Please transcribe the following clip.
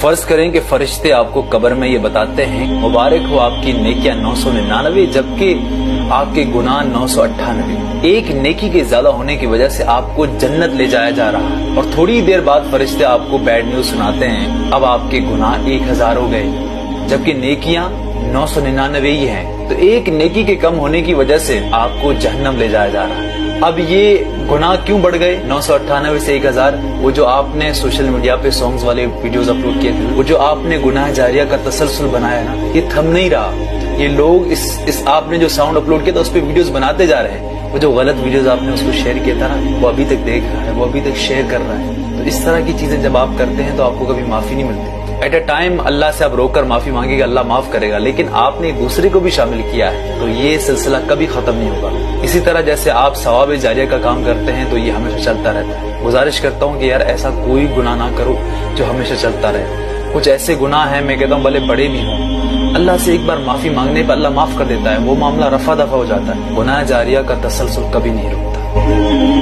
فرض کریں کہ فرشتے آپ کو قبر میں یہ بتاتے ہیں مبارک ہو آپ کی نیکیاں 999 جبکہ آپ کے گناہ 998، ایک نیکی کے زیادہ ہونے کی وجہ سے آپ کو جنت لے جایا جا رہا ہے، اور تھوڑی دیر بعد فرشتے آپ کو بیڈ نیوز سناتے ہیں اب آپ کے گناہ 1000 ہو گئے جبکہ نیکیاں 999 ہی ہیں، تو ایک نیکی کے کم ہونے کی وجہ سے آپ کو جہنم لے جایا جا رہا ہے۔ اب یہ گناہ کیوں بڑھ گئے 998 سے 1000؟ وہ جو آپ نے سوشل میڈیا پہ سانگز والے ویڈیوز اپلوڈ کیے تھے، وہ جو آپ نے گناہ جاریہ کا تسلسل بنایا نا، یہ تھم نہیں رہا۔ یہ لوگ اس آپ نے جو ساؤنڈ اپلوڈ کیا تھا اس پہ ویڈیوز بناتے جا رہے ہیں، وہ جو غلط ویڈیوز آپ نے اس کو شیئر کیا تھا نا، وہ ابھی تک دیکھ رہا ہے، وہ ابھی تک شیئر کر رہا ہے۔ تو اس طرح کی چیزیں جب آپ کرتے ہیں تو آپ کو کبھی معافی نہیں ملتی۔ ایٹ اے ٹائم اللہ سے آپ رو کر معافی مانگے گا، اللہ معاف کرے گا، لیکن آپ نے دوسرے کو بھی شامل کیا ہے تو یہ سلسلہ کبھی ختم نہیں ہوگا۔ اسی طرح جیسے آپ ثواب جاریہ کا کام کرتے ہیں تو یہ ہمیشہ چلتا رہتا ہے۔ گزارش کرتا ہوں کہ یار ایسا کوئی گناہ نہ کرو جو ہمیشہ چلتا رہے۔ کچھ ایسے گناہ ہیں میں کہتا ہوں بھلے بڑے بھی ہوں، اللہ سے ایک بار معافی مانگنے پر اللہ معاف کر دیتا ہے، وہ معاملہ رفع دفع ہو جاتا ہے۔ گناہ جاریہ کا تسلسل کبھی نہیں رکتا۔